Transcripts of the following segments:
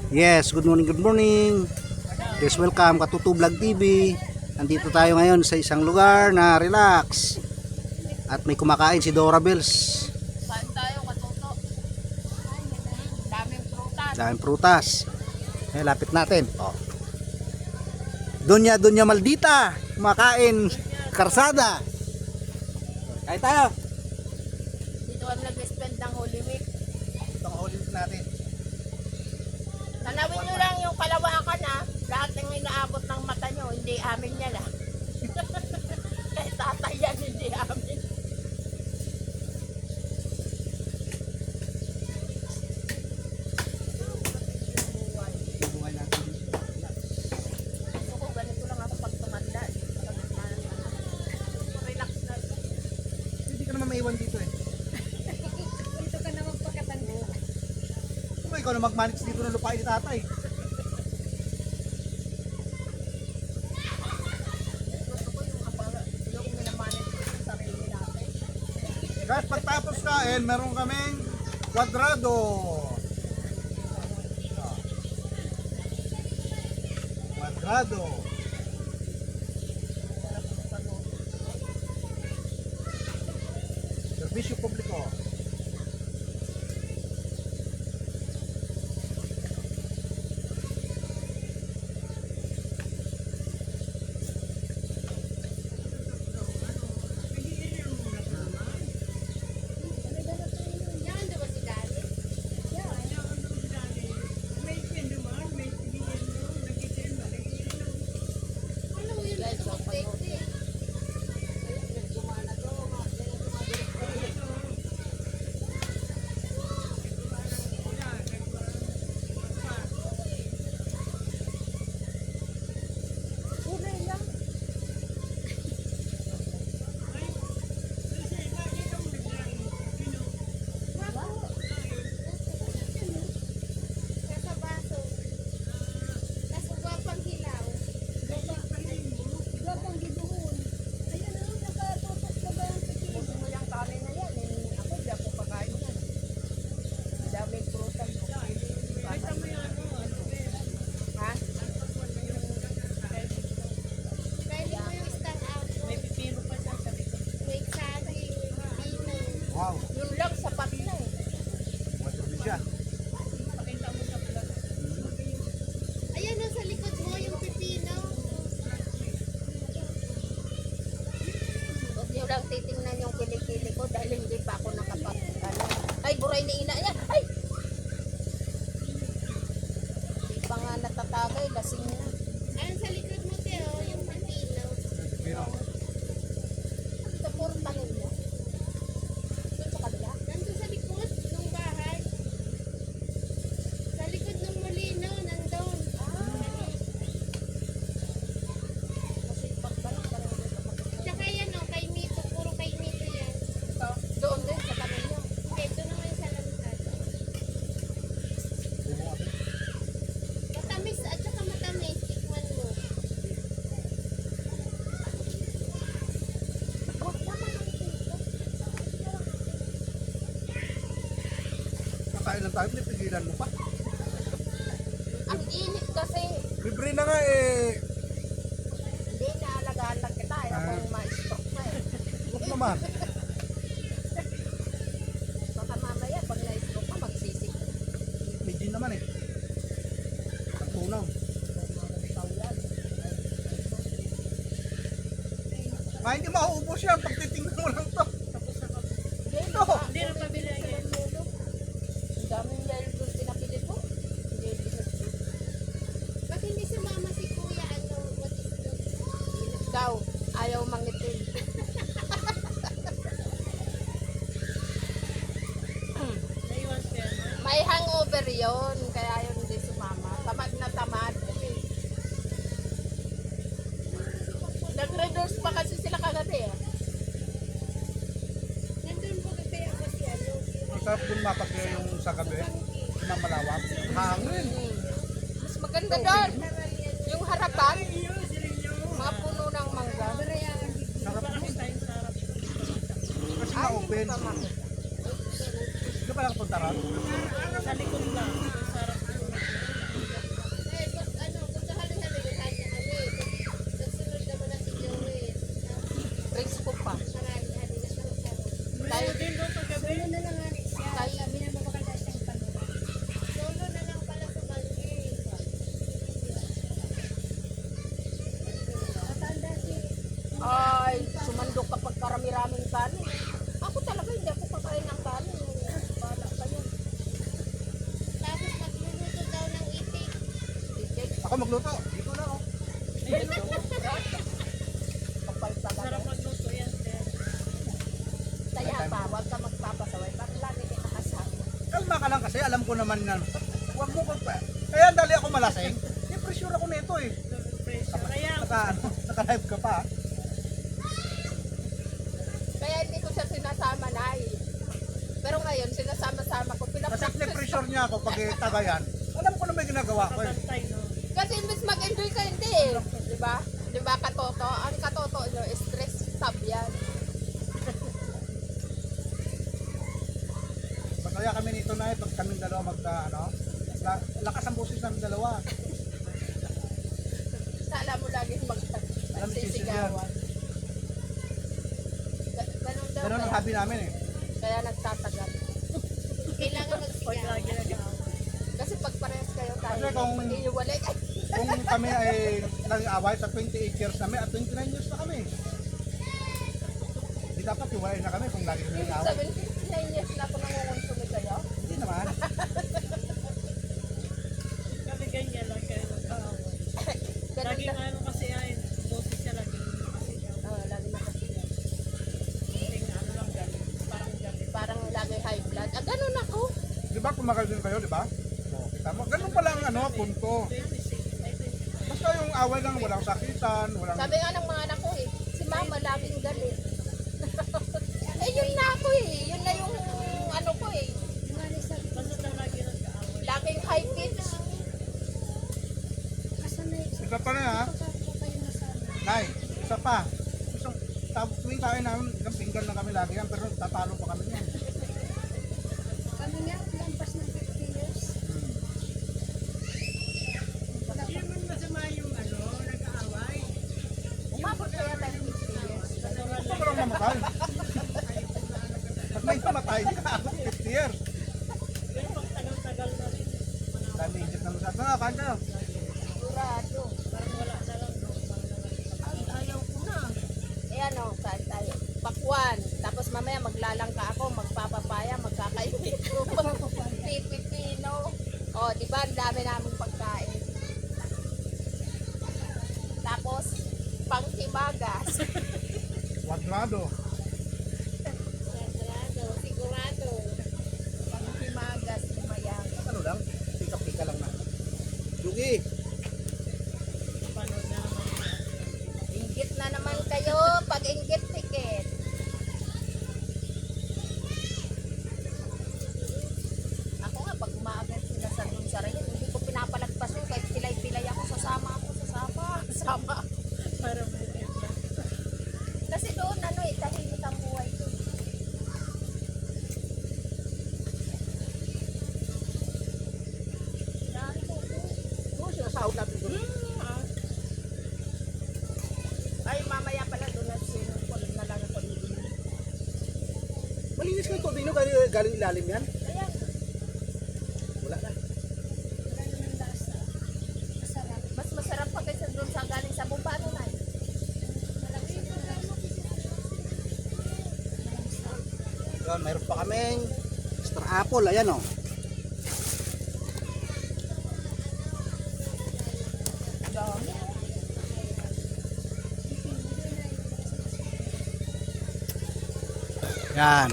Yes, good morning, good morning. Yes, welcome Katutu Vlog TV. Nandito tayo ngayon sa isang lugar na relax. At may kumakain si Dora Bells. Saan tayo, Katutu? Daming prutas. Daming prutas. Lapit natin. Oh. Donya Maldita, kumakain karsada. Kain tayo. Dito kami nag-spend ng Holy Week. Ito ang Holy Week natin. Tanawin nyo lang yung Kalawakan ha. Lahat ng inaabot ng mata nyo, hindi amin yan ha. Kahit tatay yan, hindi amin. Buhay natin. Gusto ko, ganito lang ako pag tumanda. Relax na. Hindi ka naman maiwan dito eh. Dito ka na magpakatanda. Kung ikaw na magmanage dito ng lupain ni tatay. Gusto ko yung minamanage ko sa sarili natin. Guys, pagtapos kain, meron kaming kwadrado. Kwadrado. Servisyo publiko. Wow, Yun lang, sapat na eh. mga probinsya. Pakita mo sa vlog. Ayan, nasa likod mo yung pipino. Huwag niyo lang titingnan yung kilikili ko dahil hindi pa ako nakapag ay, buray ni ina niya. Ay! Hindi pa nga natatagay, lasing na. Ayan, sa likod mo, Teo, yung pipino. Pero, Sa portahin mo. Doon sa kabila. Nandun sa likod ng bahay. Sa likod ng molino, nandun. Kasi pagbalik ka rin doon sa makikita. Tsaka yan, oh, kay Mito. Puro kay Mito yan. Doon din sa tanan niyo. Hindi, ito naman sa lantad. Matamis at saka matamis. Tikman mo. Huwag naman ang dito. kakain lang tayo, pipigilan mo pa. Ang init kasi. Libre na nga eh. Hindi, naalagaan lang kita. Ayaw kong ma-stock na eh. Huwag naman. Baka mamaya pag na-stock ka, magsisik. May gin naman eh. Ang tunaw. Ma, hindi mauubos yan. Pagtitingnan mo lang to. Hindi na pabili yan. Ang daming yelo doon pinapili ko. Hindi, Ba't hindi sumama si Kuya? Ano, what is this? daw, ayaw mangitin. May hangover yon kaya yun hindi sumama. Tamad na tamad. Nag-reduce pa kasi sila kagabi eh. Nandun po kasi ako si ano. Ang sarap dun mapagyo yung sa gabi. Na malawak. Hangin. Mas maganda doon. Yung harapan, mga puno ng mangga. Sarap dun. Kasi Ay, na-open. hindi pa makita. Hindi pa nakapunta ron? Sa likod lang. Ako magluto. Dito na ako. Kapal sa Sarap magluto yan, sir. Kaya ba, huwag ka magpapasaway. Bakit lagi kita kasama? Kalma ka lang kasi alam ko naman na huwag mo pa. Kaya dali ako malasing. I-pressure ako nito eh. Pressure. Kaya, Naka-live ka pa. Kaya hindi ko siya sinasama na Pero ngayon, sinasama-sama ko. Kasi pressure niya ako pag tagayan. Alam ko na may ginagawa ko eh. kapantay, no? Kasi imbes mag-enjoy ka hindi eh. Di ba? Di ba katoto? Ang katoto nyo, stress tab yan. Masaya kami nito na pag kaming dalawa lakas ang boses ng dalawa. Sala mo laging magsisigawan. Ganun daw. Ganun ang hobby namin eh. Kaya nagtatagal. Kailangan magsigaw. Lagi nag-aaway. Kasi pag parehas kayo tayo, Kasi kung- iiwalay kayo. Kung kami ay nag-away sa 28 years namin at 29 years na kami. Hindi dapat iwalay na kami kung lagi kami nag-away. 9 years na ako nangungonsume kayo. Hindi naman. Kami ganyan lang kayo nag-aaway. Ganun Lagi na. nga ano kasi ay, boses siya lagi nakasigaw. Lagi nakasigaw. Hindi nga ano lang galit. Parang galit. Parang lagi high blood. Ganun ako. Di ba kumagal din kayo, di ba? O, kita mo. Ganun pala ang punto. 26. Ay, 26. Basta yung away lang, walang sakitan, walang... Sabi nga ng mga anak ko eh, si mama laging galit. Yun na ako eh. Yun na yung ano ko eh. Basta daw lagi nag-aaway. Laging high pitch. Isa pa na ha. Nay, isa pa. Tuwing kain namin, isang pinggan na kami lagi yan, pero tatalo pa kami yan. Kami nga, lampas ng 50 years. Hindi naman masama yung ano, nag-aaway. Umabot kaya tayo 50 years. Ito parang mamatay. Pag may mamatay ka, ako 50 years. Pero pag tagal-tagal na rin, Dami isip na masyado. Kain kayo. Sigurado. parang wala na lang, no? Parang wala. Ay, ayaw ko na. Eh ano, saan tayo? Pakwan. Tapos mamaya maglalangka ako, magpapapaya, magkakainit ko. Pipipino. O, di ba? Ang dami naming pagkain. Tapos, panghimagas. Wadrado. Sigurado. Panghimagas, himayang. Ano lang? Pika-pika lang na. Yugi. Panood na naman. Inggit na naman kayo. Pag inggit, tikit. Ako nga, pag umaagat sila sa dun sa rayon, hindi ko pinapalagpas yun. Kahit pilay-pilay ako, sasama ako, sasama. Sasama. Parang bukit lang. Kasi doon, ano eh, tahimik ang buhay ko. Dahil ko ito. Oo, sinasahod natin doon. Ay, mamaya pala doon na sinumpol na lang ako dito. Malinis ka tubig, no? Galing ilalim yan. Kaya, Wala na. Wala naman lasa. Masarap. mas masarap pa kaysa doon sa galing sa bumba, ano na eh. Malaki pa lang. Yan, mayroon pa kaming extra apple. Ayan o. Dami. Yan.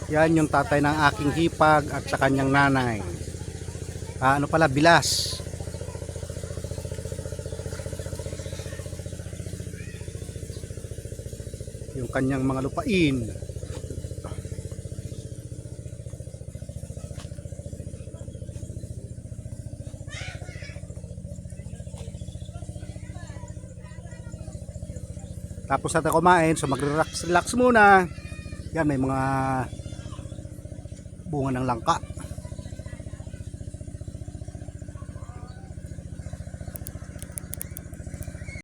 Yan yung tatay ng aking hipag at sa kanyang nanay. Ano pala, bilas. Yung kanyang mga lupain. Tapos natin kumain, so mag-relax muna. Yan, may mga bunga ng langka.